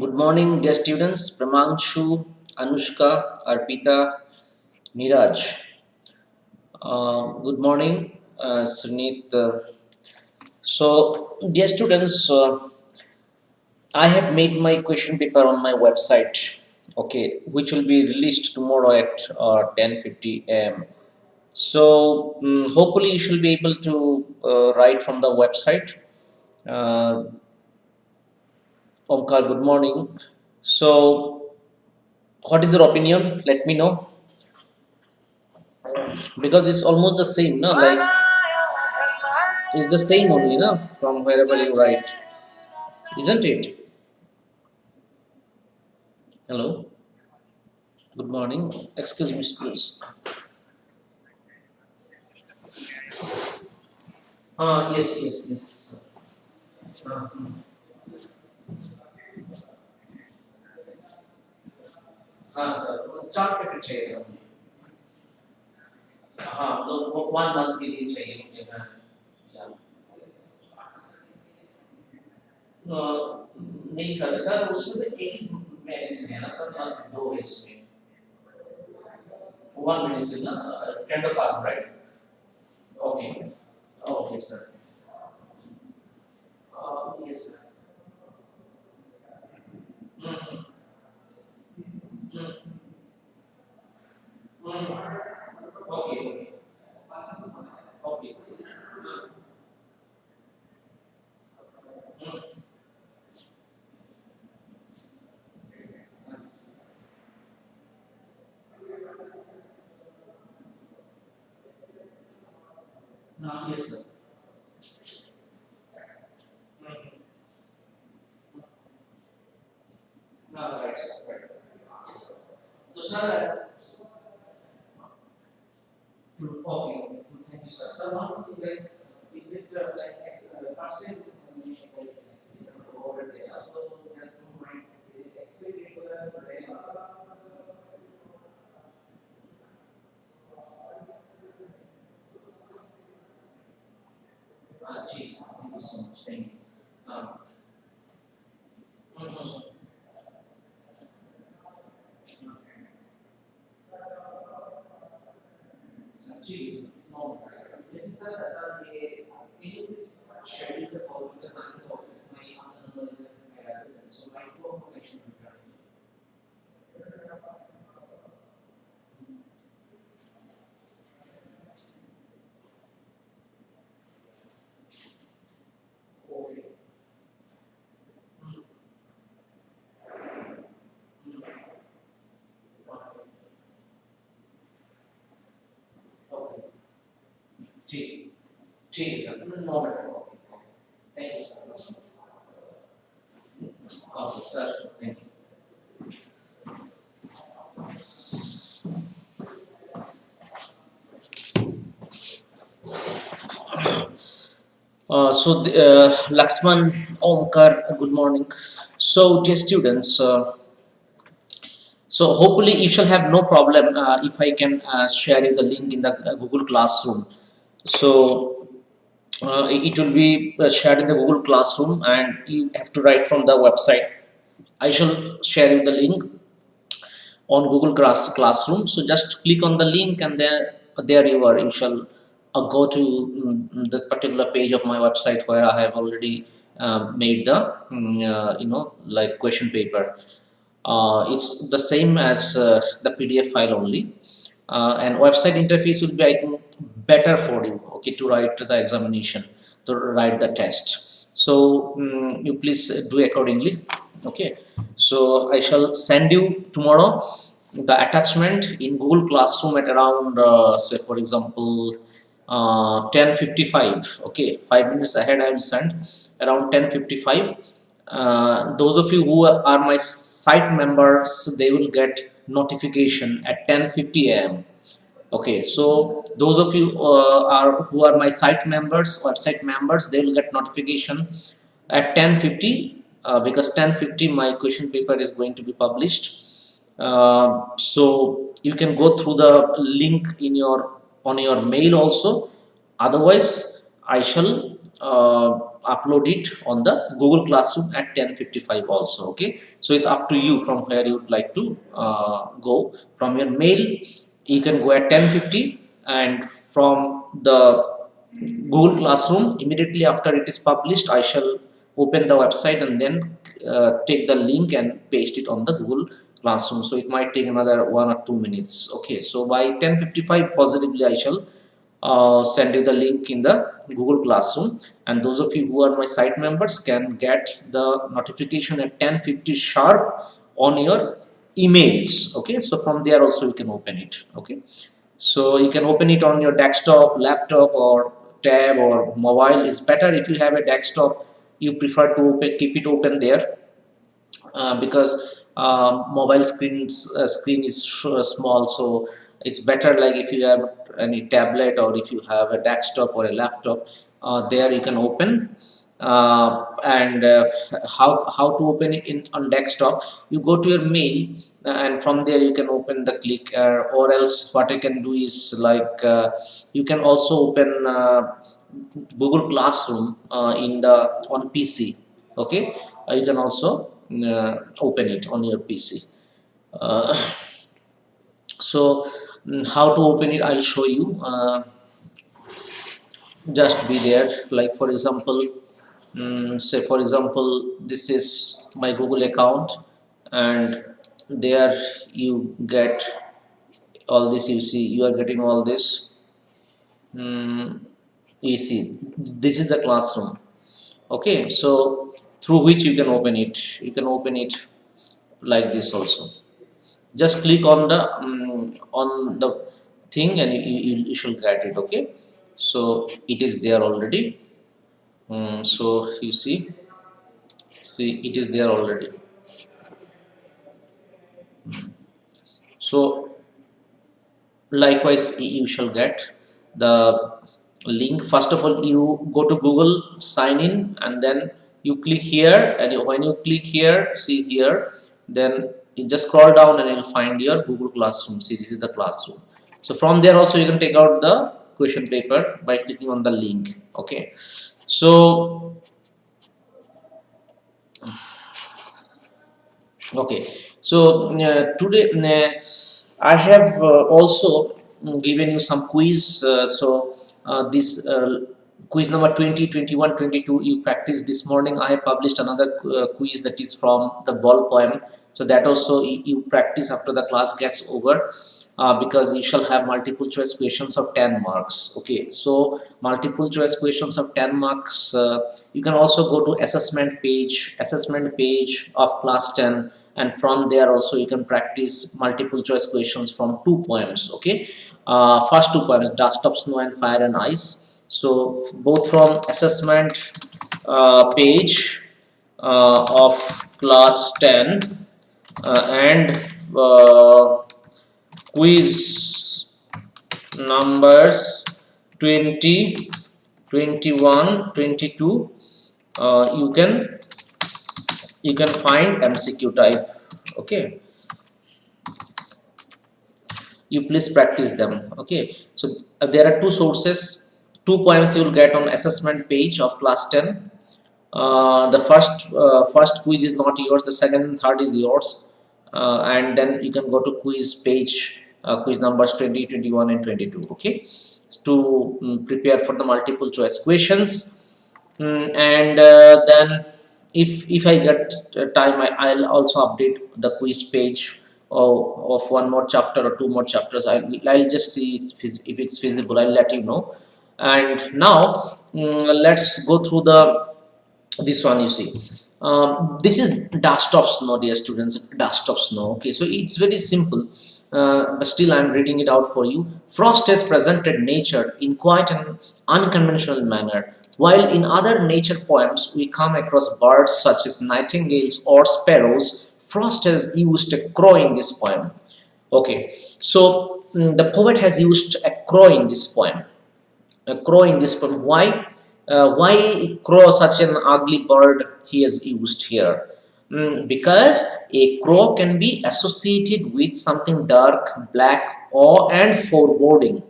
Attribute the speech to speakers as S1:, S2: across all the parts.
S1: Good morning, dear students. Pramanshu, Anushka, Arpita, Niraj. Good morning, Sunit. Dear students, I have made my question paper on my website. Okay, which will be released tomorrow at 10:50 a.m. Hopefully, you shall be able to write from the website. Uh, Omkar, good morning. So, what is your opinion? Let me know. Because it's almost the same, no? Like it's the same only, no? From wherever you write, isn't it? Hello, good morning. Excuse me, please. Yes, yes, yes. Uh, sir. Chart पे चाहिए sir मुझे. हाँ, तो 1 month के लिए चाहिए मुझे. हाँ, या. नहीं सर, उसमें तो एक ही मेडिसिन है ना सर, या दो है इसमें. One medicine, ना, tender farm, right? Okay, okay, sir. Yes, sir. Mm-hmm. Mm-hmm. Mm-hmm. Okay, okay. Mm-hmm. Yes, sir. Mm-hmm. Right, sir. Right. Yes, sir. So, sir, okay. Thank you, sir. Sir, one thing, like, is it first time over there? So, just to mind, explain it Gee, thank you so much. Thank you. Mhm. Geez, no. लेकिन sir ऐसा ये you please schedule the call with the bank office. My number is in residence, so my phone connection will be okay. Okay. ठीक ठीक है sir. No matter. Thank you, sir. Okay, sir. Thank you. Laxman, Omkar, good morning. So, dear students, so hopefully you shall have no problem if I can share you the link in the Google Classroom. So it will be shared in the Google Classroom, and you have to write from the website. I shall share you the link on Google Classroom. So just click on the link, and there you are. You shall go to the particular page of my website where I have already made the like question paper. It's the same as the PDF file only, and website interface will be, I think, better for you. Okay, to write the examination, to write the test. So you please do accordingly. Okay, so I shall send you tomorrow the attachment in Google Classroom at around say for example 10:55. Okay, 5 minutes ahead I will send around 10:55. Those of you who are my site members, they will get notification at 10:50 a.m. Okay, so those of you are who are my site members, website members, they will get notification at 10:50 because 10:50 my question paper is going to be published. So you can go through the link in your on your mail also. Otherwise, upload it on the Google Classroom at 10:55 also. Okay, so it's up to you from where you would like to go. From your mail you can go at 10:50, and from the Google Classroom immediately after it is published I shall open the website and then take the link and paste it on the Google Classroom. So it might take another 1 or 2 minutes. Okay, so by 10:55 positively I shall send you the link in the Google Classroom, and those of you who are my site members can get the notification at 10:50 sharp on your emails. Okay, so from there also you can open it. Okay, so you can open it on your desktop, laptop, or tab or mobile. It's better if you have a desktop, you prefer to keep it open there, because mobile screen is small, so it's better like if you have any tablet or if you have a desktop or a laptop, there you can open. And how to open it in on desktop, you go to your mail, and from there you can open the click, or else what you can do is like you can also open Google Classroom in the on PC. Okay, you can also open it on your PC. uh, so how to open it I'll show you. Just be there, like for example, say for example this is my Google account, and there you get all this. You see you are getting all this. You see this is the classroom. Okay, so through which you can open it, you can open it like this also. Just click on the thing and you should get it. Okay, so it is there already. So you see it is there already. So likewise you shall get the link. First of all you go to Google, sign in, and then you click here, and when you click here, see here, then you just scroll down and you'll find your Google Classroom. See, this is the classroom. So from there also you can take out the question paper by clicking on the link. Okay, so okay, so today I have also given you some quiz. This quiz number 20, 21, 22 you practiced this morning. I have published another quiz that is from the ball poem, so that also you practice after the class gets over, because you shall have multiple choice questions of 10 marks. Okay, so multiple choice questions of 10 marks. You can also go to assessment page of class 10, and from there also you can practice multiple choice questions from 2 poems. Okay, first 2 poems, Dust of Snow and Fire and Ice. So both from assessment page of class 10 and quiz numbers 20, 21, 22, you can find MCQ type. Okay, you please practice them. Okay, so there are two sources, 2 poems you will get on assessment page of class 10. The first quiz is not yours, the second and third is yours, and then you can go to quiz page, quiz numbers 20, 21 and 22. Okay, to prepare for the multiple choice questions. And then if I get time, I'll also update the quiz page of one more chapter or two more chapters. I'll just see if it's feasible. I'll let you know. And now let's go through this one. You see, this is Dust of Snow, dear students. Dust of Snow. Okay, so it's very simple, but still I'm reading it out for you. Frost has presented nature in quite an unconventional manner. While in other nature poems we come across birds such as nightingales or sparrows, Frost has used a crow in this poem. Okay, so the poet has used a crow in this poem. A crow in this poem. Why? Why crow, such an ugly bird he has used here? Because a crow can be associated with something dark, black, awe and foreboding.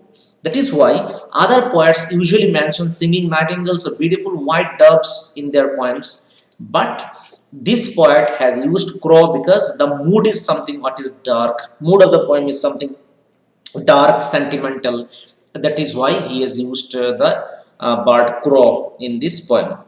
S1: That is why other poets usually mention singing nightingales or beautiful white doves in their poems. But this poet has used crow because the mood is something what is dark. Mood of the poem is something dark, sentimental. That is why he has used the bird crow in this poem.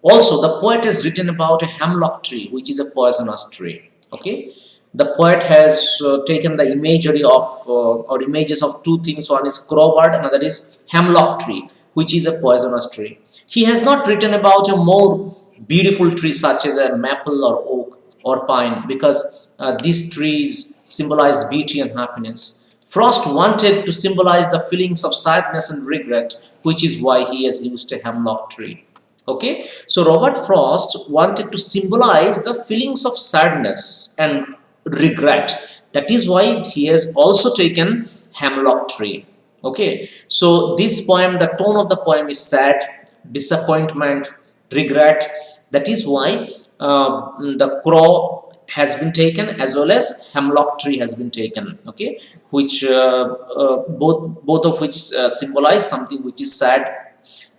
S1: Also, the poet has written about a hemlock tree, which is a poisonous tree. Okay, the poet has taken the imagery of or images of two things. One is crow bird, another is hemlock tree, which is a poisonous tree. He has not written about a more beautiful tree such as a maple or oak or pine, because these trees symbolize beauty and happiness. Frost wanted to symbolize the feelings of sadness and regret, which is why he has used a hemlock tree. Okay, so Robert Frost wanted to symbolize the feelings of sadness and regret. That is why he has also taken hemlock tree. Okay, so this poem, the tone of the poem is sad, disappointment, regret. That is why the crow has been taken, as well as hemlock tree has been taken. Okay, which both of which symbolize something which is sad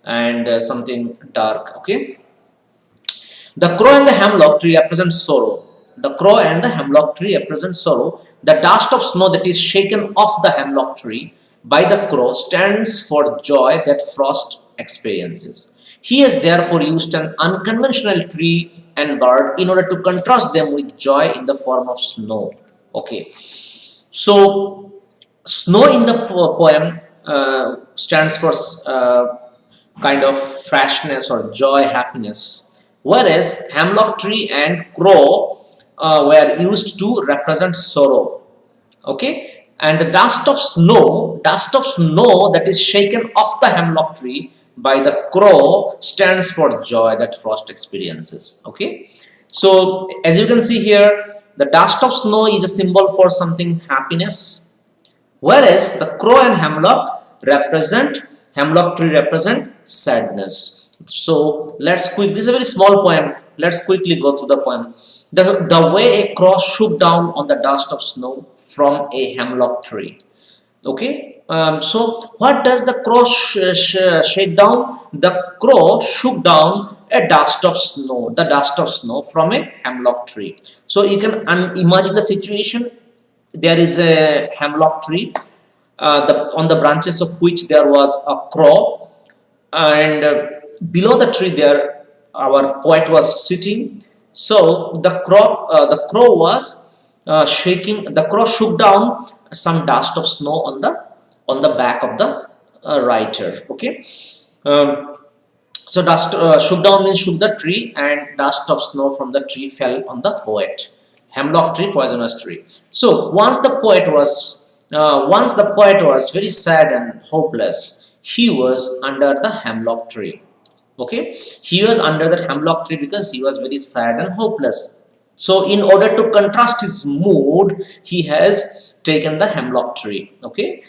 S1: and something dark. Okay, the crow and the hemlock tree represent sorrow. The crow and the hemlock tree represent sorrow. The dust of snow that is shaken off the hemlock tree by the crow stands for joy that Frost experiences. He has therefore used an unconventional tree and bird in order to contrast them with joy in the form of snow. Okay, so snow in the poem stands for kind of freshness or joy, happiness, whereas hemlock tree and crow were used to represent sorrow. Okay, and the dust of snow that is shaken off the hemlock tree by the crow stands for joy that Frost experiences. Okay, so as you can see here, the dust of snow is a symbol for something happiness, whereas the crow and hemlock tree represent sadness. So let's quick, this is a very small poem, let's quickly go through the poem. The way a crow shook down on the dust of snow from a hemlock tree. Okay, so what does the crow shake down? The crow shook down a dust of snow, the dust of snow from a hemlock tree. So you can imagine the situation. There is a hemlock tree, on the branches of which there was a crow, and below the tree there our poet was sitting. So the crow was shaking. The crow shook down some dust of snow on the back of the writer. Okay, um, so dust shook down means shook the tree, and dust of snow from the tree fell on the poet. Hemlock tree, poisonous tree. So once the poet was very sad and hopeless, he was under the hemlock tree. Okay, he was under that hemlock tree because he was very sad and hopeless. So in order to contrast his mood, he has taken the hemlock tree. Okay,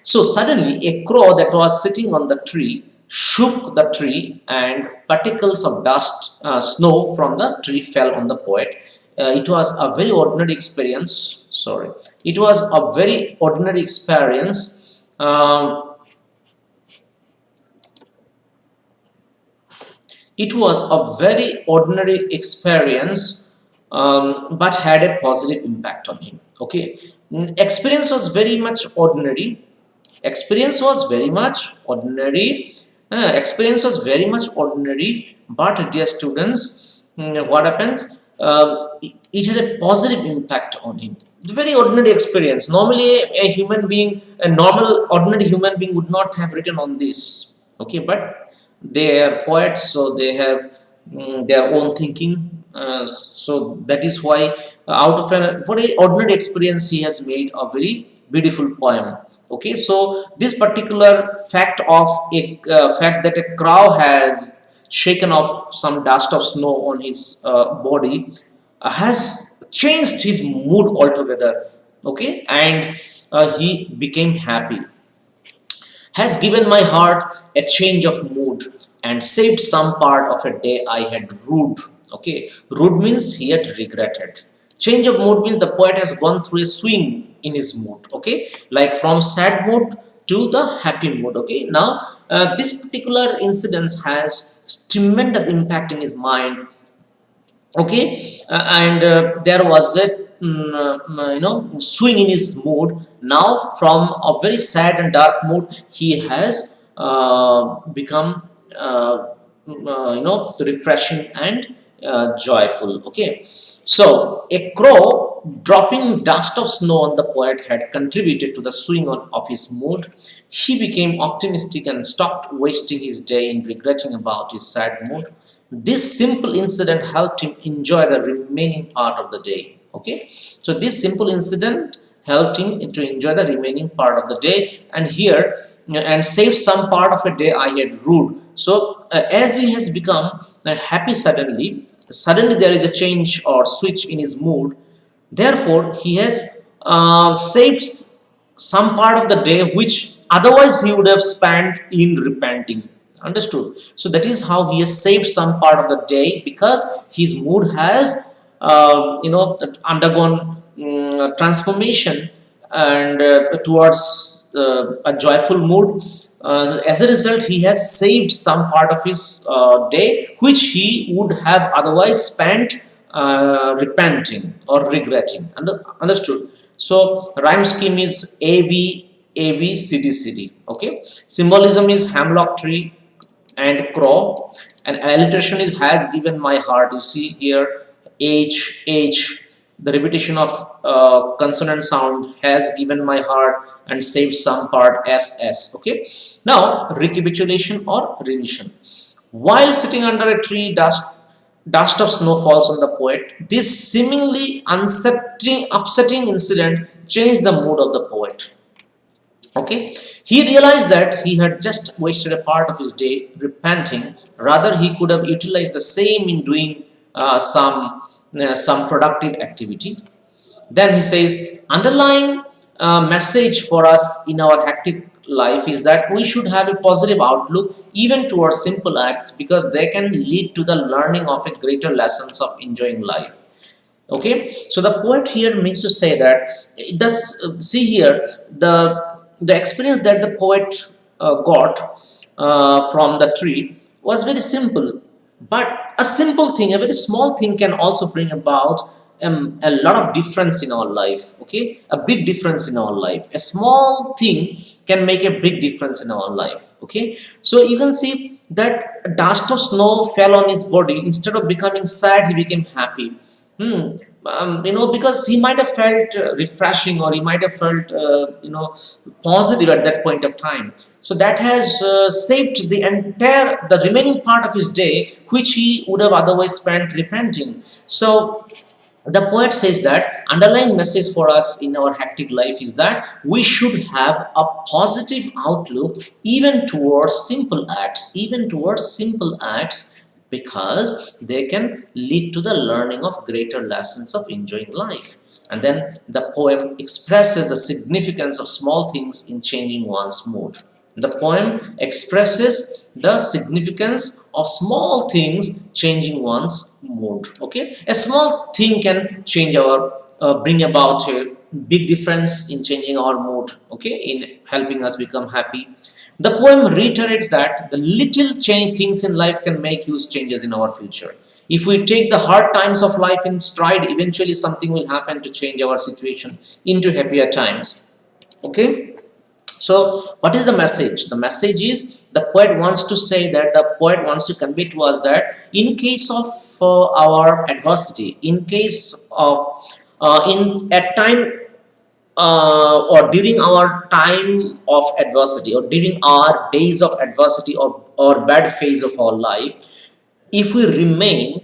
S1: so suddenly a crow that was sitting on the tree shook the tree, and particles of dust, snow from the tree fell on the poet. It was a very ordinary experience. Sorry, it was a very ordinary experience. It was a very ordinary experience, but had a positive impact on him. Okay, experience was very much ordinary. Experience was very much ordinary. Experience was very much ordinary, but dear students, what happens? It had a positive impact on him. Very ordinary experience. Normally, a normal, ordinary human being would not have written on this. Okay, but they are poets, so they have their own thinking. So that is why, out of a very ordinary experience, he has made a very beautiful poem. Okay, so this particular fact of a fact that a crow has shaken off some dust of snow on his body has changed his mood altogether. Okay, and he became happy. Has given my heart a change of mood and saved some part of a day I had rued. Okay, rued means he had regretted. Change of mood means the poet has gone through a swing in his mood. Okay, like from sad mood to the happy mood. Okay, now this particular incident has tremendous impact in his mind. Okay, and there was a swing in his mood. Now from a very sad and dark mood, he has become refreshing and joyful. Okay, so a crow dropping dust of snow on the poet had contributed to the swing of his mood. He became optimistic and stopped wasting his day in regretting about his sad mood. This simple incident helped him enjoy the remaining part of the day. Okay, so this simple incident helped him to enjoy the remaining part of the day, and here and saved some part of a day I had ruled. So as he has become happy suddenly there is a change or switch in his mood. Therefore, he has saved some part of the day which otherwise he would have spent in repenting. Understood? So that is how he has saved some part of the day, because his mood has undergone transformation and towards a joyful mood. As a result, he has saved some part of his day which he would have otherwise spent repenting or regretting. Understood? So rhyme scheme is ABCD. Okay, symbolism is hemlock tree and crow, and alliteration is has given my heart. You see here H, the repetition of consonant sound, has given my heart, and saved some part SS. Okay, now recapitulation or revision. While sitting under a tree, dust of snow falls on the poet. This seemingly upsetting incident changed the mood of the poet. Okay, he realized that he had just wasted a part of his day repenting. Rather, he could have utilized the same in doing some productive activity. Then he says, underlying message for us in our hectic life is that we should have a positive outlook even towards simple acts, because they can lead to the learning of a greater lessons of enjoying life. Okay, so the poet here means to say that see here the experience that the poet got from the tree was very simple, but a simple thing, a very small thing, can also bring about a lot of difference in our life. Okay, a big difference in our life. A small thing can make a big difference in our life. Okay, so you can see that dust of snow fell on his body. Instead of becoming sad, he became happy. Because he might have felt refreshing, or he might have felt positive at that point of time. So that has saved the remaining part of his day, which he would have otherwise spent repenting. So the poet says that underlying message for us in our hectic life is that we should have a positive outlook even towards simple acts, because they can lead to the learning of greater lessons of enjoying life. And then the poem expresses the significance of small things in changing one's mood. The poem expresses the significance of small things changing one's mood. Okay, a small thing can bring about a big difference in changing our mood. Okay, in helping us become happy. The poem reiterates that the little things in life can make huge changes in our future. If we take the hard times of life in stride, eventually something will happen to change our situation into happier times. Okay. So, what is the message? The message is the poet wants to convey to us that in case of our adversity, in case of in at time or during our time of adversity, or during our days of adversity, or bad phase of our life, if we remain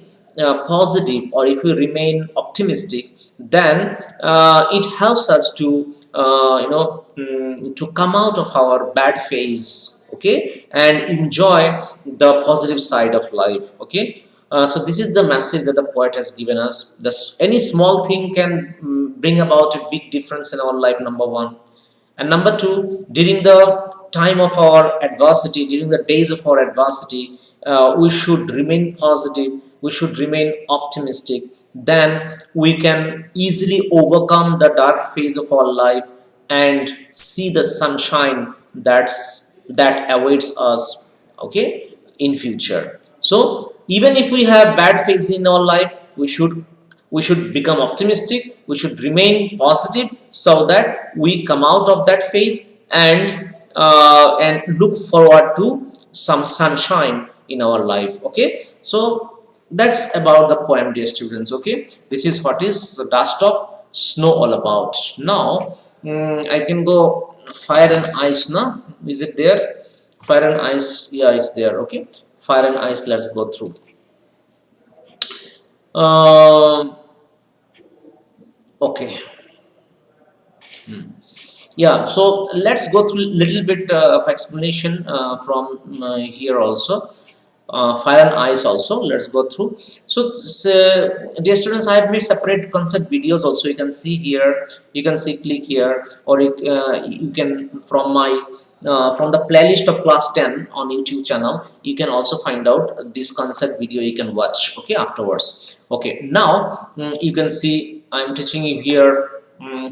S1: positive, or if we remain optimistic, then it helps us to come out of our bad phase. Okay, and enjoy the positive side of life. Okay, so this is the message that the poet has given us. Any small thing can bring about a big difference in our life, number one. And number two, during the time of our adversity, during the days of our adversity, we should remain positive, we should remain optimistic. Then we can easily overcome the dark phase of our life and see the sunshine that awaits us, okay, in future. So even if we have bad phase in our life, we should become optimistic, we should remain positive, so that we come out of that phase and look forward to some sunshine in our life. Okay, so that's about the poem, dear students. Okay, this is what is the dust of snow all about. Now I can go fire and ice now. Is it there? Fire and ice, yeah, it's there. Okay, fire and ice, let's go through. um okay. Yeah, so let's go through a little bit of explanation from here also. Fire and ice also, let's go through. So dear students, I have made separate concept videos also. You can see here, you can see, click here, or you can from the playlist of class 10 on YouTube channel, you can also find out this concept video, you can watch, okay, afterwards. Okay, now you can see I'm teaching you here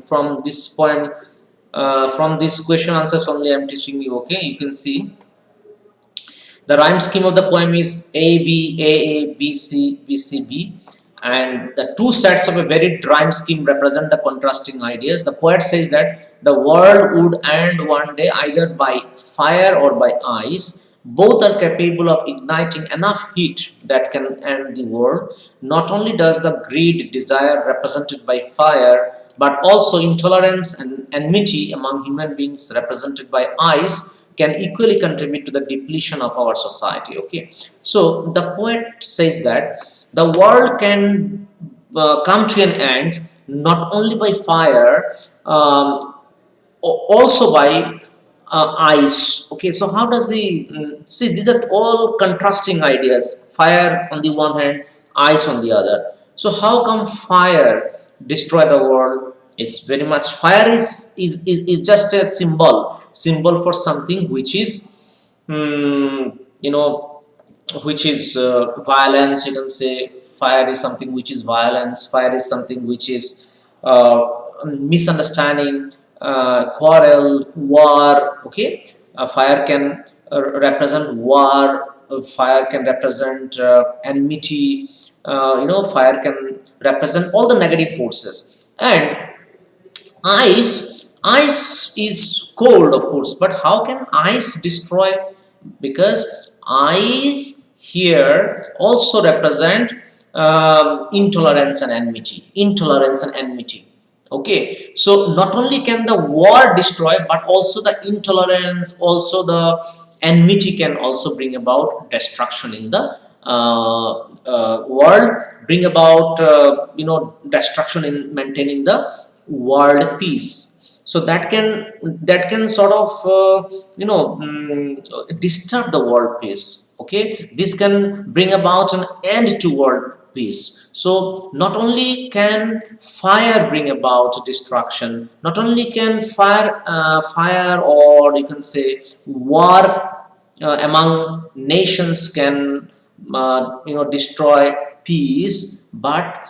S1: from this poem, from this question answers only I'm teaching you. Okay, you can see the rhyme scheme of the poem is A B A A B C B C B, and the two sets of a varied rhyme scheme represent the contrasting ideas. The poet says that the world would end one day either by fire or by ice. Both are capable of igniting enough heat that can end the world. Not only does the greed desire represented by fire, but also intolerance and enmity among human beings represented by ice can equally contribute to the depletion of our society. Okay, so the poet says that the world can come to an end not only by fire, also by ice. Okay, so how does the see, these are all contrasting ideas, fire on the one hand, ice on the other. So how come fire destroy the world? It's very much, fire is just a symbol for something which is you know, which is violence. You can say fire is something which is violence, fire is something which is misunderstanding, quarrel, war. Okay, fire can represent war, fire can represent enmity, fire can represent all the negative forces. And ice is cold, of course, but how can ice destroy? Because ice here also represent intolerance and enmity. Okay, so not only can the war destroy, but also the intolerance, also the enmity can also bring about destruction in the world, bring about destruction in maintaining the world peace. So that can sort of disturb the world peace. Okay, this can bring about an end to world peace. So not only can fire bring about destruction, not only can fire, or you can say war among nations can destroy peace, but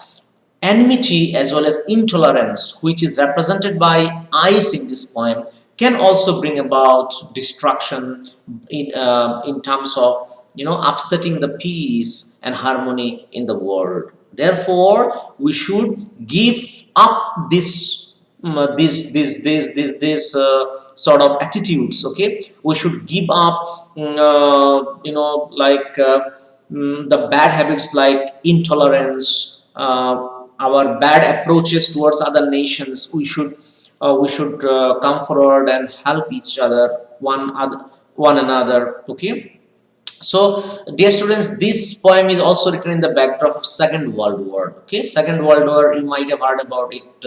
S1: enmity as well as intolerance, which is represented by ice in this poem, can also bring about destruction in terms of upsetting the peace and harmony in the world. Therefore, we should give up this sort of attitudes. Okay, we should give up the bad habits like intolerance, our bad approaches towards other nations. We should come forward and help each other, one another. Okay, so dear students, this poem is also written in the backdrop of Second World War. Okay, Second World War, you might have heard about it,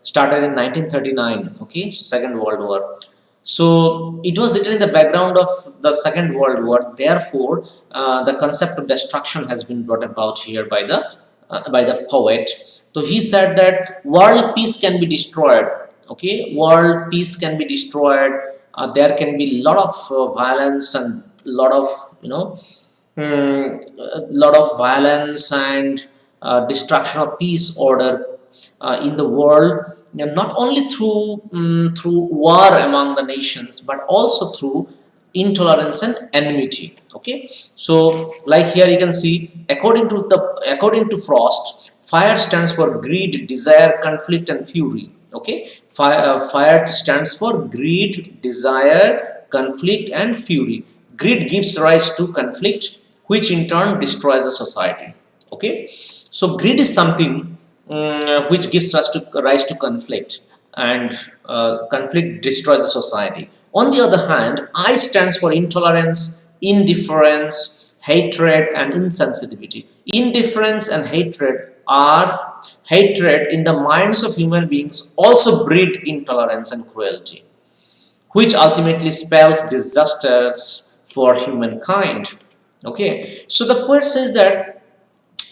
S1: started in 1939. Okay, Second World War. So it was written in the background of the Second World War. Therefore, the concept of destruction has been brought about here by the poet. So he said that world peace can be destroyed. Okay, world peace can be destroyed. There can be a lot of violence and lot of lot of violence and destruction of peace order. in the world, not only through war among the nations, but also through intolerance and enmity. Okay, so like here you can see, according to Frost, fire stands for greed, desire, conflict, and fury. Okay, fire stands for greed, desire, conflict, and fury. Greed gives rise to conflict, which in turn destroys the society. Okay, so greed is something which gives rise to conflict, and conflict destroys the society. On the other hand, I stands for intolerance, indifference, hatred, and insensitivity. Indifference and hatred in the minds of human beings also breed intolerance and cruelty, which ultimately spells disasters for humankind. Okay, so the poet says that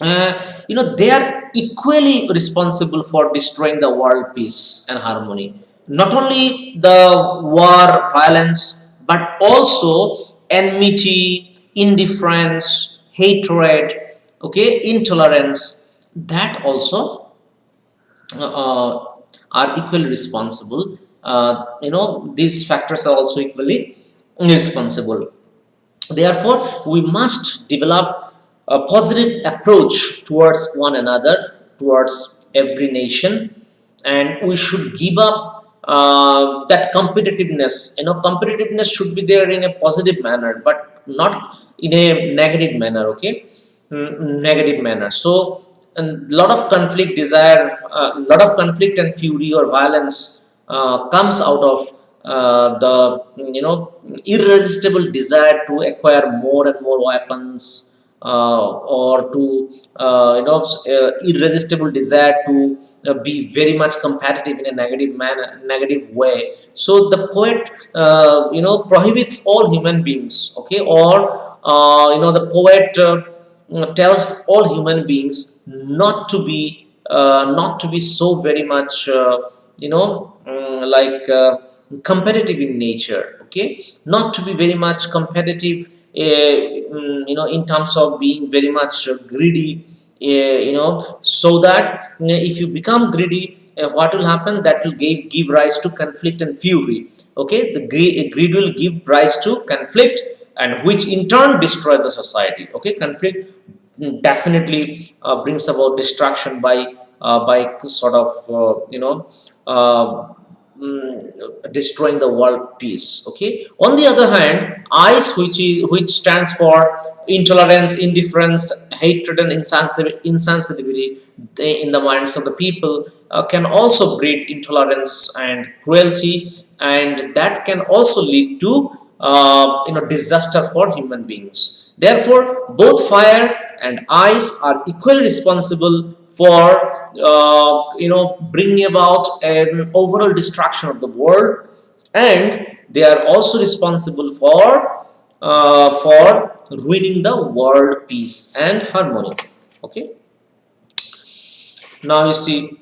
S1: they are equally responsible for destroying the world peace and harmony. Not only the war, violence, but also enmity, indifference, hatred, okay, intolerance, that also uh, are equally responsible. These factors are also equally responsible. Therefore, we must develop a positive approach towards one another, towards every nation, and we should give up that competitiveness. Competitiveness should be there in a positive manner, but not in a negative manner. Okay, negative manner. So, a lot of conflict, lot of conflict and fury or violence comes out of the irresistible desire to acquire more and more weapons, or to irresistible desire to be very much competitive in a negative way. So the poet prohibits all human beings, okay, or the poet tells all human beings not to be so very much competitive in nature. Okay, not to be very much competitive in terms of being very much greedy, so that if you become greedy, what will happen, that will give rise to conflict and fury. Okay, the greed will give rise to conflict, and which in turn destroys the society. Okay, conflict definitely brings about destruction by sort of uh, destroying the world peace. Okay, on the other hand, ice, which stands for intolerance, indifference, hatred, and insensitivity in the minds of the people, can also breed intolerance and cruelty, and that can also lead to disaster for human beings. Therefore, both fire and ice are equally responsible for bringing about an overall destruction of the world, and they are also responsible for ruining the world peace and harmony. Okay, now you see,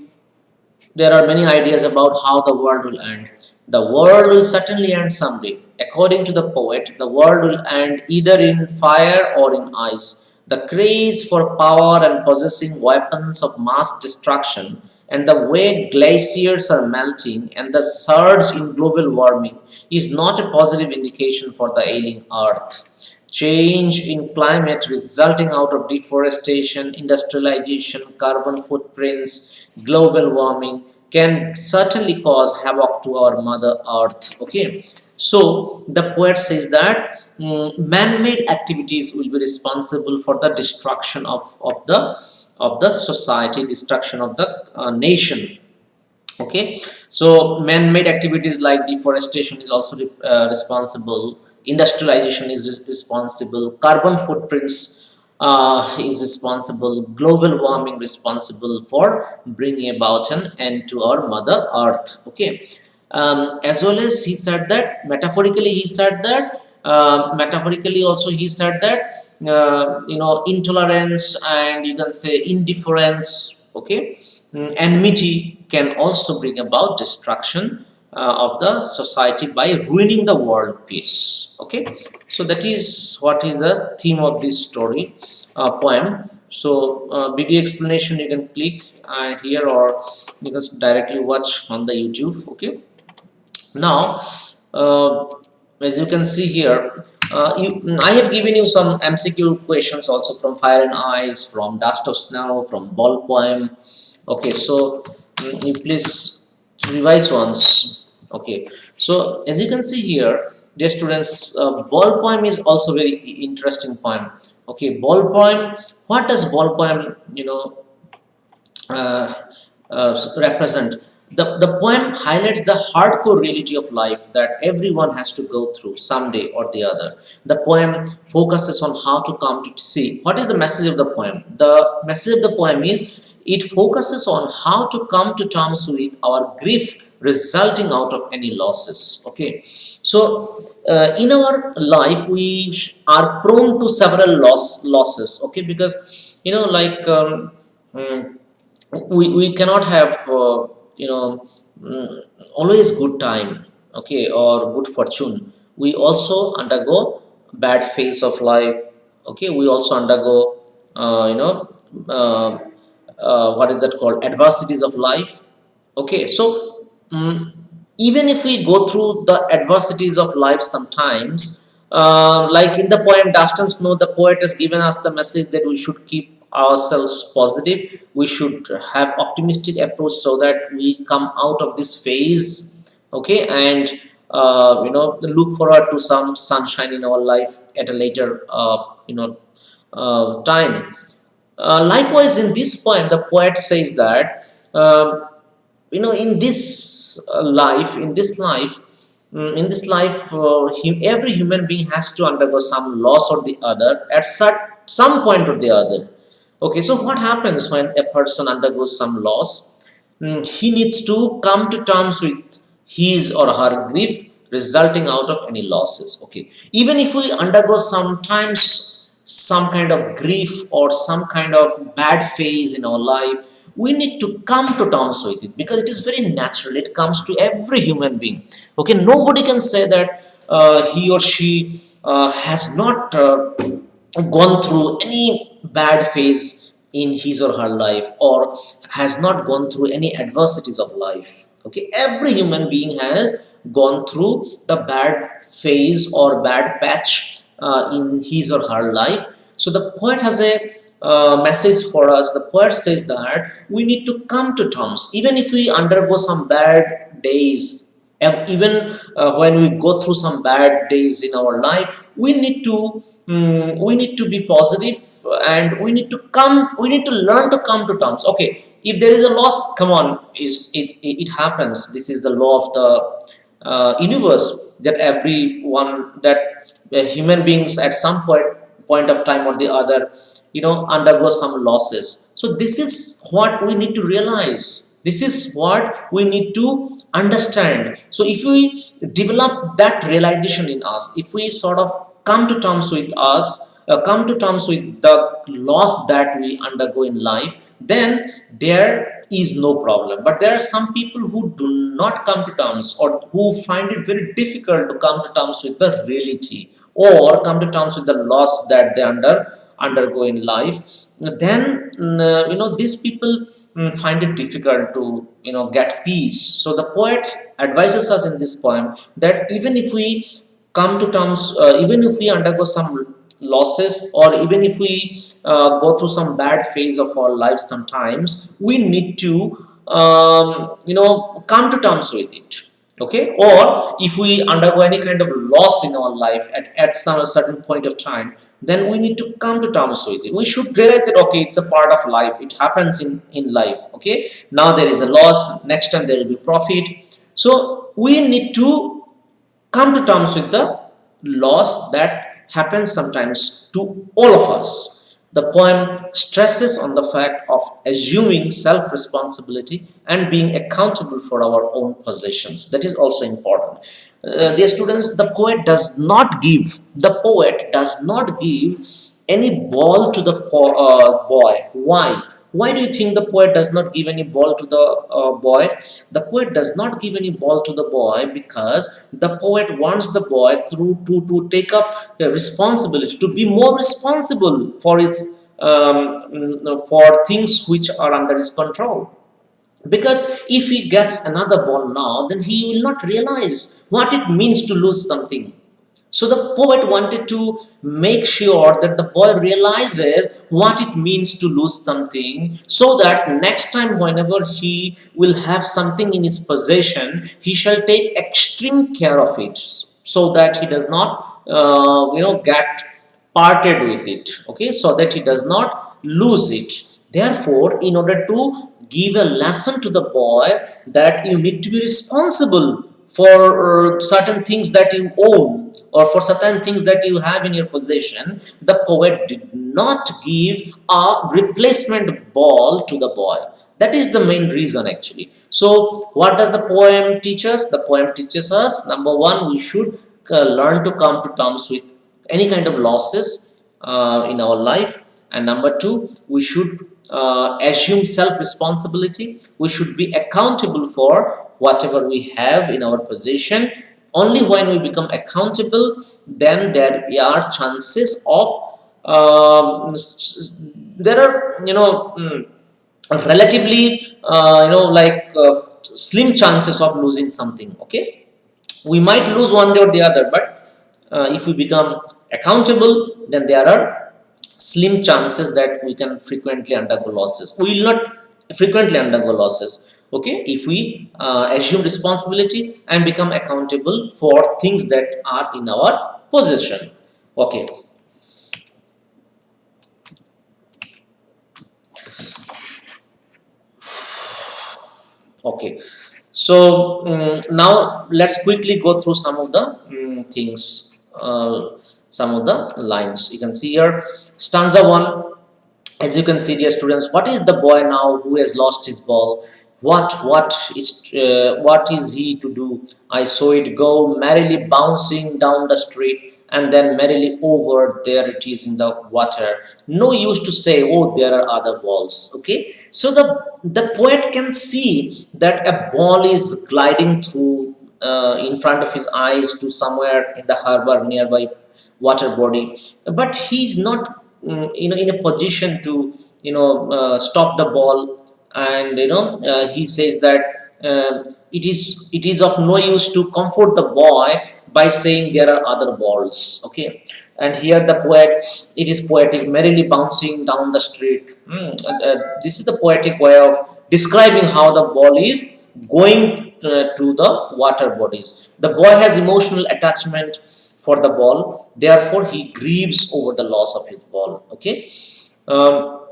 S1: there are many ideas about how the world will end. The world will certainly end someday. According to the poet, the world will end either in fire or in ice. The craze for power and possessing weapons of mass destruction, and the way glaciers are melting, and the surge in global warming is not a positive indication for the ailing earth. Change in climate resulting out of deforestation, industrialization, carbon footprints, global warming can certainly cause havoc to our mother earth. Okay, so the poet says that man-made activities will be responsible for the destruction of the society, destruction of the nation. Okay, so man-made activities like deforestation is also responsible, industrialization is responsible, carbon footprints is responsible, global warming responsible for bringing about an end to our mother earth. Okay, as well as he said that metaphorically also he said that intolerance, and you can say indifference, okay, enmity can also bring about destruction of the society by ruining the world peace. Okay, so that is what is the theme of this story poem. So big explanation you can click here, or you can directly watch on the YouTube. Okay, now uh, as you can see here, I have given you some MCQ questions also from Fire and Ice, from Dust of Snow, from Ball Poem. Okay, so you please revise once. Okay, so as you can see here, dear students, Ball Poem is also very interesting poem. Okay, Ball Poem, what does Ball Poem, uh, represent? The poem highlights the hardcore reality of life that everyone has to go through someday or the other. The poem focuses on how to come to see. What is the message of the poem? The message of the poem is it focuses on how to come to terms with our grief resulting out of any losses. Okay, so in our life we are prone to several losses. Okay, because like we cannot have always good time, okay, or good fortune. We also undergo bad phase of life. Okay, we also undergo uh, what is that called, adversities of life. Okay, so even if we go through the adversities of life sometimes, like in the poem Dust and Snow, the poet has given us the message that we should keep ourselves positive, we should have optimistic approach so that we come out of this phase. Okay, and look forward to some sunshine in our life at a later time. Likewise, in this poem, the poet says that in this life, every human being has to undergo some loss or the other at some point or the other. Okay, so what happens when a person undergoes some loss? He needs to come to terms with his or her grief resulting out of any losses. Okay, even if we undergo sometimes some kind of grief or some kind of bad phase in our life, we need to come to terms with it because it is very natural. It comes to every human being. Okay, nobody can say that he or she has not gone through any bad phase in his or her life, or has not gone through any adversities of life. Okay, every human being has gone through the bad phase or bad patch in his or her life. So the poet has a message for us. The poet says that we need to come to terms even if we undergo some bad days, even when we go through some bad days in our life, we need to be positive, and we need to learn to come to terms. Okay, if there is a loss, come on, it happens. This is the law of the universe, that everyone, that human beings at some point of time or the other undergo some losses. So this is what we need to realize, this is what we need to understand. So if we develop that realization in us, if we sort of come to terms with us, come to terms with the loss that we undergo in life, then there is no problem. But there are some people who do not come to terms, or who find it very difficult to come to terms with the reality, or come to terms with the loss that they undergo in life. Then these people find it difficult to get peace. So the poet advises us in this poem that even if we come to terms, even if we undergo some losses, or even if we go through some bad phase of our life sometimes, we need to come to terms with it. Okay, or if we undergo any kind of loss in our life at some certain point of time, then we need to come to terms with it. We should realize that okay, it's a part of life, it happens in life. Okay, now there is a loss, next time there will be profit. So we need to come to terms with the loss that happens sometimes to all of us. The poem stresses on the fact of assuming self responsibility and being accountable for our own possessions. That is also important. Dear students, the poet does not give any ball to the boy. Why? Why do you think the poet does not give any ball to the boy? The poet does not give any ball to the boy because the poet wants the boy to take up the responsibility, to be more responsible for his for things which are under his control. Because if he gets another ball now, then he will not realize what it means to lose something. So the poet wanted to make sure that the boy realizes what it means to lose something, so that next time whenever he will have something in his possession, he shall take extreme care of it, so that he does not get parted with it, okay, so that he does not lose it. Therefore, in order to give a lesson to the boy that you need to be responsible for certain things that you own, or for certain things that you have in your possession, the poet did not give a replacement ball to the boy. That is the main reason actually. So what does the poem teach us? The poem teaches us, number one, we should learn to come to terms with any kind of losses in our life. And number two, we should assume self responsibility. We should be accountable for whatever we have in our possession. Only when we become accountable, then there are chances of there are relatively slim chances of losing something, okay. We might lose one day or the other, but if we become accountable, then there are slim chances that we can frequently undergo losses. We will not frequently undergo losses, okay, if we assume responsibility and become accountable for things that are in our possession, okay. Okay, so now let's quickly go through some of the things, some of the lines. You can see here, stanza 1. As you can see, dear students, what is the boy now who has lost his ball? What is he to do? I saw it go merrily bouncing down the street, and then merrily over there it is in the water. No use to say, oh, there are other balls. Okay, so the poet can see that a ball is gliding through in front of his eyes to somewhere in the harbor nearby water body, but he's not in a position to stop the ball. And he says that it is of no use to comfort the boy by saying there are other balls, okay. And here the poet, it is poetic, merrily bouncing down the street. This is the poetic way of describing how the ball is going to the water bodies. The boy has emotional attachment for the ball, therefore he grieves over the loss of his ball, okay. um,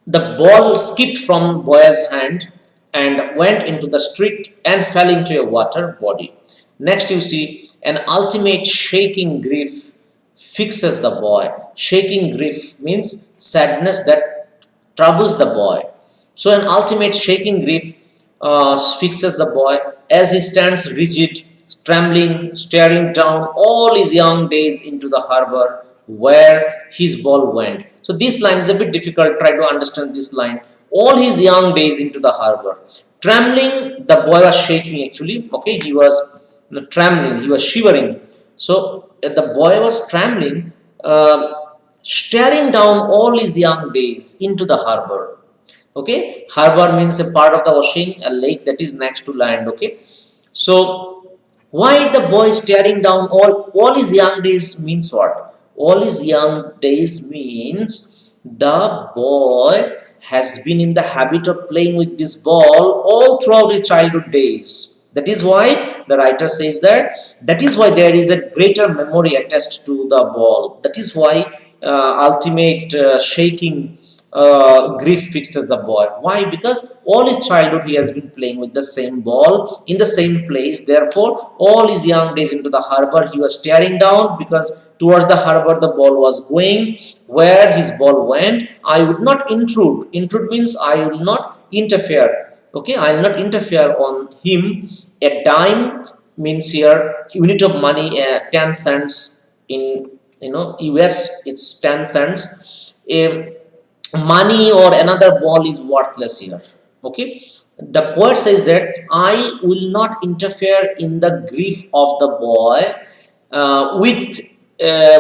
S1: the ball skipped from boy's hand and went into the street and fell into a water body. Next, you see, an ultimate shaking grief fixes the boy. Shaking grief means sadness that troubles the boy. So, an ultimate shaking grief fixes the boy as he stands rigid, trembling, staring down all his young days into the harbor where his ball went. So this line is a bit difficult. Try to understand this line. All his young days into the harbor. Trembling, the boy was shaking actually. Okay, he was trembling, he was shivering. So the boy was trembling, staring down all his young days into the harbor. Okay, harbor means a part of the ocean, a lake that is next to land. Okay, so why the boy staring down all his young days means what? All his young days means the boy has been in the habit of playing with this ball all throughout his childhood days. That is why the writer says that is why there is a greater memory attached to the ball. That is why ultimate shaking grief fixes the boy. Why? Because all his childhood he has been playing with the same ball in the same place. Therefore, all his young days into the harbor he was staring down, because towards the harbor the ball was going. Where his ball went, I would not intrude. Intrude means I will not interfere. Okay, I will not interfere on him. A dime means here unit of money, 10 cents in US it's 10 cents. money or another ball is worthless here. Okay, the poet says that I will not interfere in the grief of the boy with uh,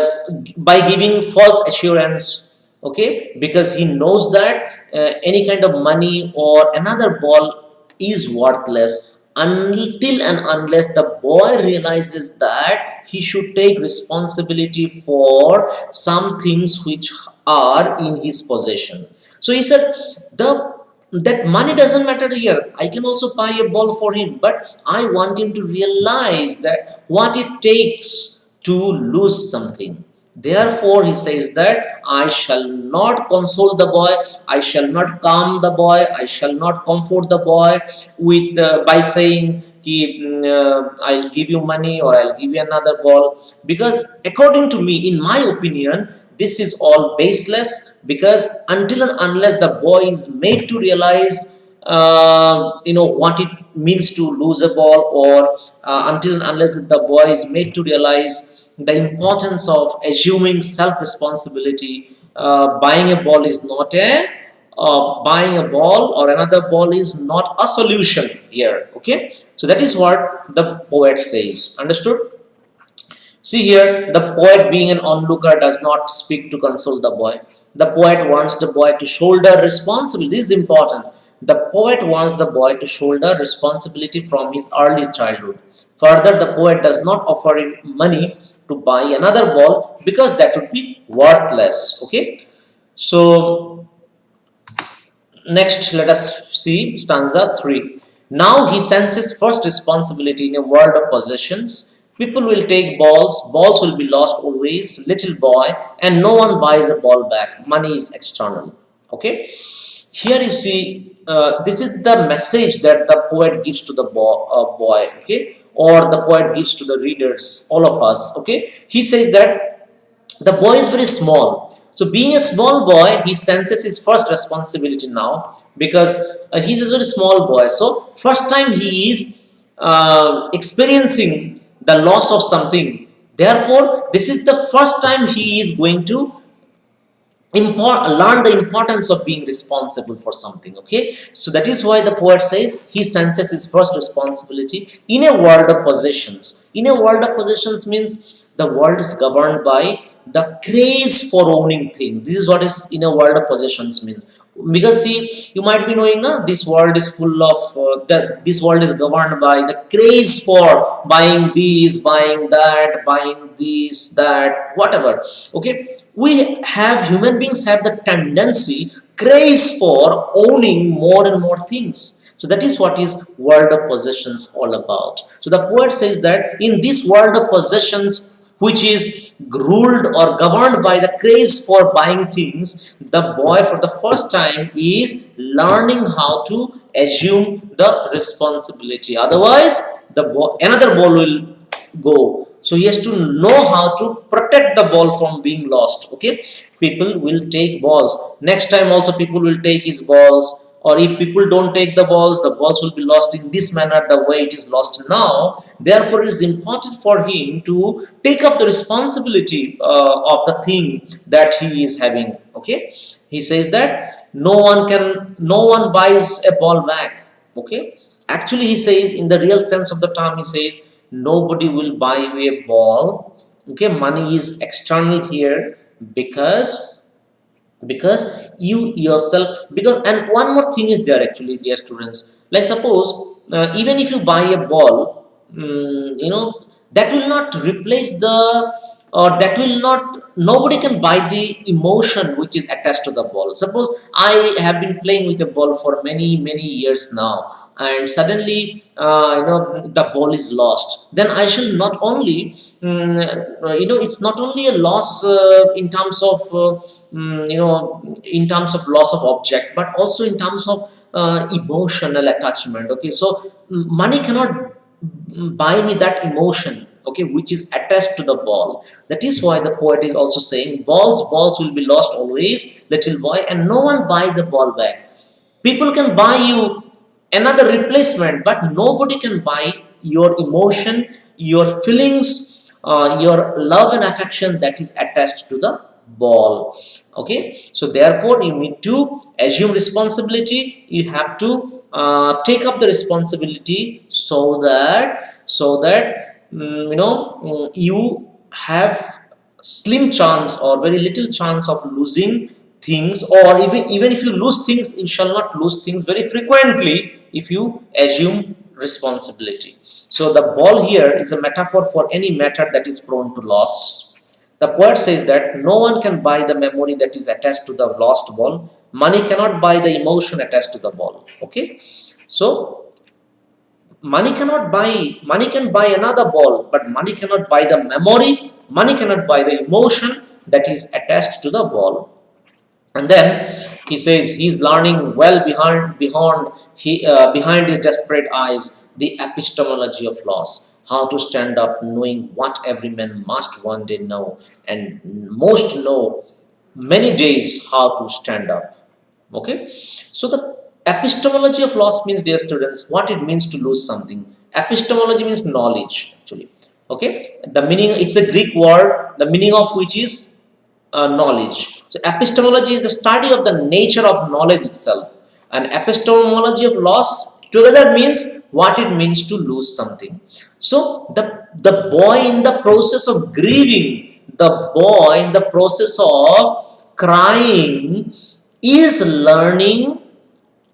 S1: by giving false assurance. Okay, because he knows that any kind of money or another ball is worthless until and unless the boy realizes that he should take responsibility for some things which are in his possession. So he said, the that money doesn't matter here. I can also buy a ball for him, but I want him to realize that what it takes to lose something. Therefore, he says that I shall not console the boy, I shall not calm the boy, I shall not comfort the boy with by saying, I'll give you money or I'll give you another ball. Because according to me, in my opinion, this is all baseless, because until and unless the boy is made to realize what it means to lose a ball, or until and unless the boy is made to realize the importance of assuming self responsibility, buying a ball is not a buying a ball or another ball is not a solution here. Okay, so that is what the poet says. Understood? See here, the poet, being an onlooker, does not speak to console the boy. The poet wants the boy to shoulder responsibility. This is important. The poet wants the boy to shoulder responsibility from his early childhood. Further, the poet does not offer him money to buy another ball, because that would be worthless. Okay, so next, let us see stanza 3. Now he senses first responsibility in a world of possessions. People will take balls, balls will be lost always, little boy, and no one buys a ball back. Money is external. Okay, here you see, this is the message that the poet gives to the boy, okay, or the poet gives to the readers, all of us. Okay, he says that the boy is very small. So being a small boy, he senses his first responsibility now, because he's a very small boy. So first time he is experiencing the loss of something. Therefore, this is the first time he is going to learn the importance of being responsible for something. Okay, so that is why the poet says he senses his first responsibility in a world of possessions. In a world of possessions means the world is governed by the craze for owning things. This is what is in a world of possessions means. Because see, you might be knowing, this world is full of this world is governed by the craze for buying these, buying that, buying this, that, whatever. Okay, we have, human beings have the tendency, craze for owning more and more things. So that is what is world of possessions all about. So the poet says that in this world of possessions, which is ruled or governed by the craze for buying things, the boy for the first time is learning how to assume the responsibility. Otherwise, another ball will go. So he has to know how to protect the ball from being lost. Okay, people will take balls. Next time also people will take his balls, or if people don't take the balls will be lost in this manner, the way it is lost now. Therefore, it is important for him to take up the responsibility of the thing that he is having. Okay, he says that no one buys a ball back. Okay, actually he says, in the real sense of the term, he says nobody will buy you a ball. Okay, money is external here, because you yourself, because, and one more thing is there actually, dear students. Like suppose, even if you buy a ball, that will not replace the, or that will not, nobody can buy the emotion which is attached to the ball. Suppose I have been playing with a ball for many years now, and suddenly the ball is lost. Then I shall not only it's not only a loss in terms of in terms of loss of object, but also in terms of emotional attachment. Okay, so money cannot buy me that emotion, okay, which is attached to the ball. That is why the poet is also saying balls will be lost always, little boy, and no one buys a ball back. People can buy you another replacement, but nobody can buy your emotion, your feelings, your love and affection that is attached to the ball. Okay, so therefore you need to assume responsibility. You have to take up the responsibility so that you have slim chance or very little chance of losing things, or even if you lose things, you shall not lose things very frequently if you assume responsibility. So the ball here is a metaphor for any matter that is prone to loss. The poet says that no one can buy the memory that is attached to the lost ball. Money cannot buy the emotion attached to the ball. Okay, so money can buy another ball, but money cannot buy the memory. Money cannot buy the emotion that is attached to the ball. And then he says he's learning well behind his desperate eyes the epistemology of loss, how to stand up knowing what every man must one day know, and most know many days how to stand up. Okay, so the epistemology of loss means, dear students, what it means to lose something. Epistemology means knowledge actually. Okay, the meaning, it's a Greek word, the meaning of which is knowledge. So epistemology is the study of the nature of knowledge itself, and epistemology of loss together means what it means to lose something. So the boy in the process of grieving, the boy in the process of crying is learning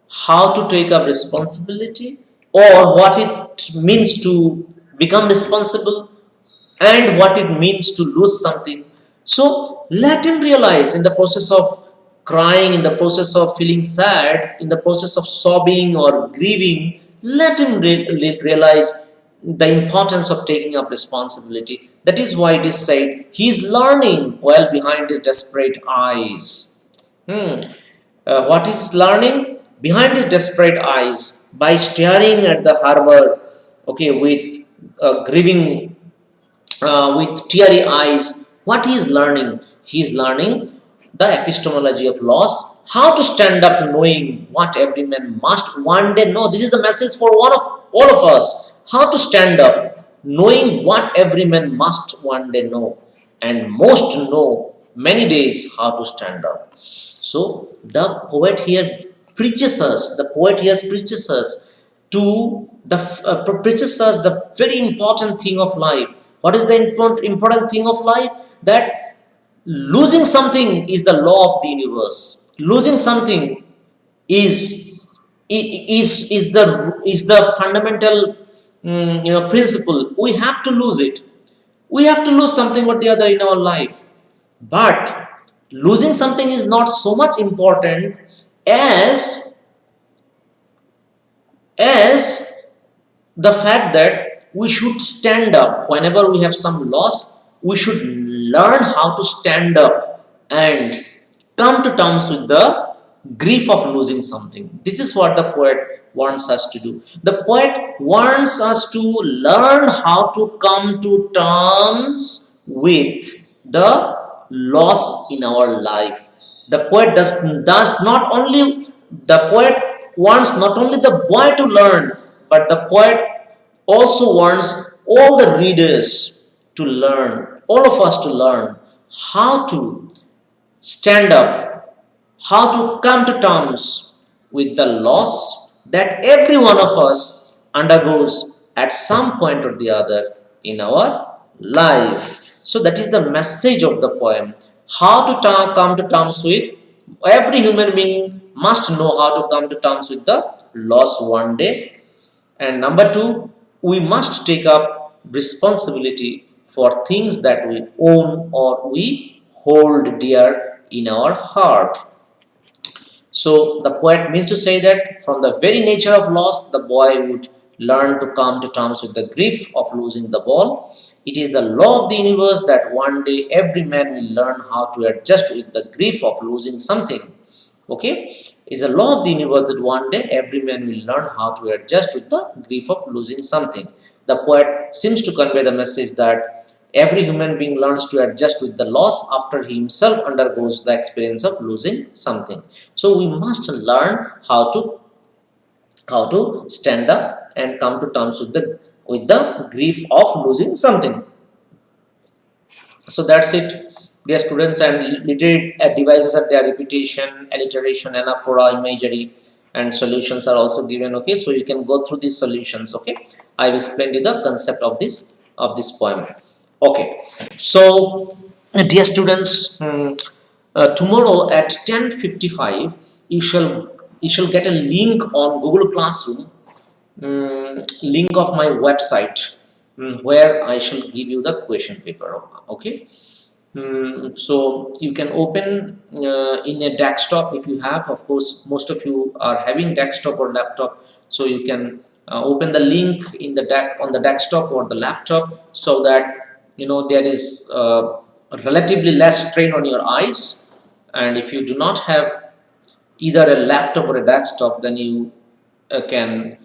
S1: how to take up responsibility, or what it means to become responsible, and what it means to lose something. So let him realize in the process of crying, in the process of feeling sad, in the process of sobbing or grieving, let him realize the importance of taking up responsibility. That is why it is said he is learning well behind his desperate eyes. What is learning? Behind his desperate eyes, by staring at the harbor, okay, grieving, with teary eyes. What he is learning? He is learning the epistemology of loss, how to stand up knowing what every man must one day know. This is the message for one of all of us. How to stand up knowing what every man must one day know, and most know many days how to stand up. So the poet here preaches us to preaches us the very important thing of life. What is the important thing of life? That losing something is the law of the universe. Losing something is the fundamental principle. We have to lose it. We have to lose something or the other in our life. But losing something is not so much important as the fact that we should stand up whenever we have some loss. We should learn how to stand up and come to terms with the grief of losing something. This is what the poet wants us to do. The poet wants us to learn how to come to terms with the loss in our life. The poet does not only the poet wants not only the boy to learn, but the poet also wants all the readers to learn, all of us to learn how to stand up, how to come to terms with the loss that every one of us undergoes at some point or the other in our life. So that is the message of the poem. How to come to terms with, every human being must know how to come to terms with the loss one day. And number two, we must take up responsibility for things that we own or we hold dear in our heart. So the poet means to say that from the very nature of loss, the boy would learn to come to terms with the grief of losing the ball. It is the law of the universe that one day every man will learn how to adjust with the grief of losing something. Okay, it's a law of the universe that one day every man will learn how to adjust with the grief of losing something. The poet seems to convey the message that every human being learns to adjust with the loss after he himself undergoes the experience of losing something. So we must learn how to stand up and come to terms with the grief of losing something. So that's it, dear students, and literate devices are there, repetition, alliteration, anaphora, imagery, and solutions are also given. Okay, so you can go through these solutions. Okay, I've explained you the concept of this poem. Okay, so dear students, tomorrow at 10:55 you shall get a link on Google Classroom, link of my website, where I shall give you the question paper. Okay, so you can open in a desktop if you have. Of course, most of you are having desktop or laptop, so you can open the link in the on the desktop or the laptop, so that there is relatively less strain on your eyes. And if you do not have either a laptop or a desktop, then you can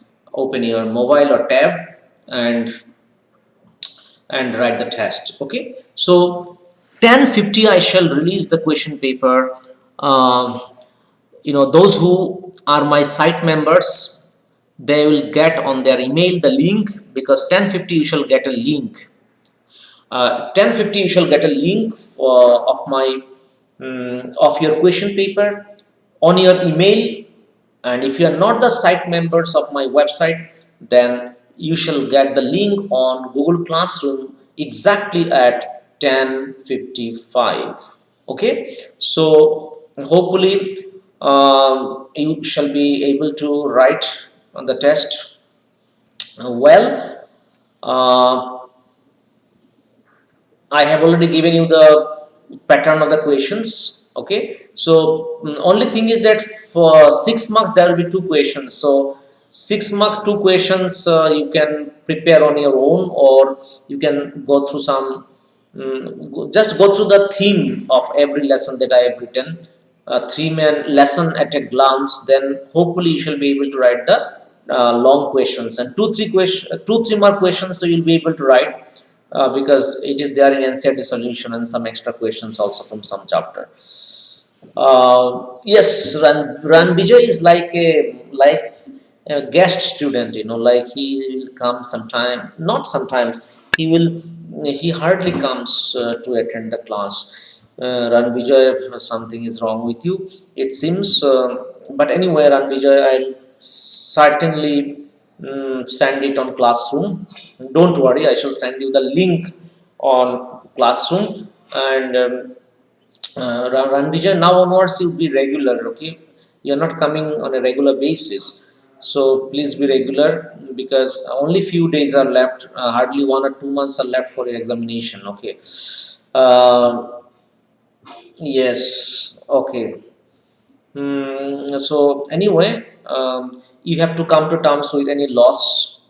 S1: open your mobile or tab and write the test. Okay, so 10:50 I shall release the question paper. um, those who are my site members, they will get on their email the link, because 10:50 you shall get a link. 10:50 you shall get a link of my of your question paper on your email. And if you are not the site members of my website, then you shall get the link on Google Classroom exactly at 10:55. Okay, so hopefully you shall be able to write on the test well. uh, I have already given you the pattern of the questions. Okay, so only thing is that for 6 marks there will be 2 questions. So 6 mark 2 questions you can prepare on your own, or you can go through some just go through the theme of every lesson that I have written, 3-man lesson at a glance. Then hopefully you shall be able to write the long questions, and 2-3 more questions, so you'll be able to write, because it is there in NCERT solution and some extra questions also from some chapter. Yes, Ranbijay is like a guest student, like he will come sometime, not sometimes, he hardly comes to attend the class. Ranbijay, if something is wrong with you, it seems. But anyway, Ranbijay, I'll certainly send it on Classroom. Don't worry, I shall send you the link on Classroom. And Ranbijay, now onwards you'll be regular. Okay, you're not coming on a regular basis, so please be regular, because only few days are left, hardly 1 or 2 months are left for your examination. Okay, uh, yes, okay. So anyway, you have to come to terms with any loss.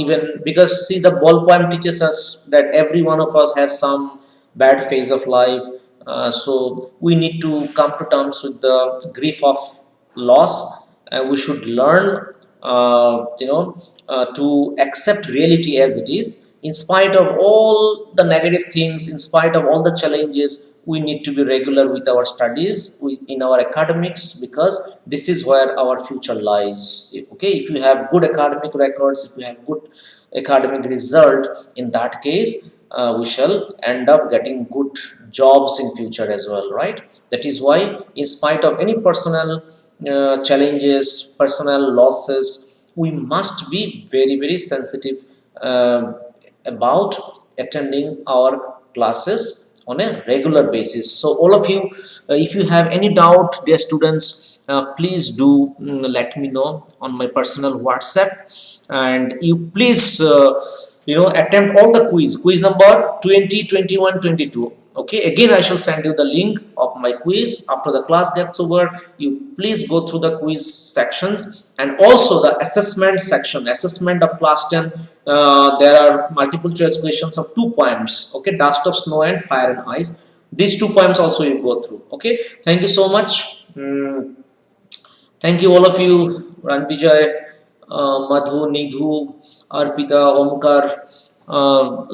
S1: Even because, see, the ball poem teaches us that every one of us has some bad phase of life. So we need to come to terms with the grief of loss. We should learn, to accept reality as it is. In spite of all the negative things, in spite of all the challenges, we need to be regular with our studies, in our academics, because this is where our future lies. Okay, if you have good academic records, if you have good academic result, in that case we shall end up getting good jobs in future as well, right? That is why, in spite of any personal challenges, personal losses, we must be very, very sensitive about attending our classes on a regular basis. So all of you, if you have any doubt, dear students, please do let me know on my personal WhatsApp, and you please attempt all the quiz number 20, 21, 22. Okay, again I shall send you the link of my quiz after the class gets over. You please go through the quiz sections, and also the assessment section, assessment of class 10. There are multiple choice questions of 2 poems. Okay, dust of snow and fire and ice. These 2 poems also you go through. Okay, thank you so much. Thank you all of you, Ranbijay, Madhu, Nidhu, Arpita, Omkar,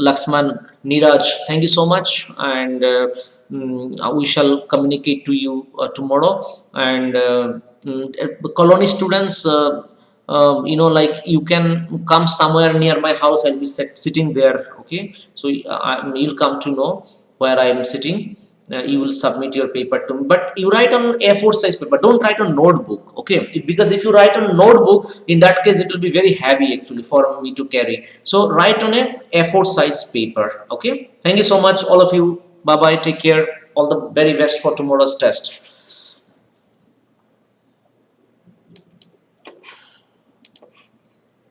S1: Laxman, Niraj. Thank you so much, and we shall communicate to you tomorrow. And colony students, like you can come somewhere near my house. I'll be sitting there. Okay, so you'll come to know. where I am sitting. You will submit your paper to me, but you write on A4 size paper, don't write on notebook, okay? Because if you write on notebook, in that case it will be very heavy actually for me to carry. So write on a A4 size paper, okay? Thank you so much all of you. Bye bye, take care, all the very best for tomorrow's test.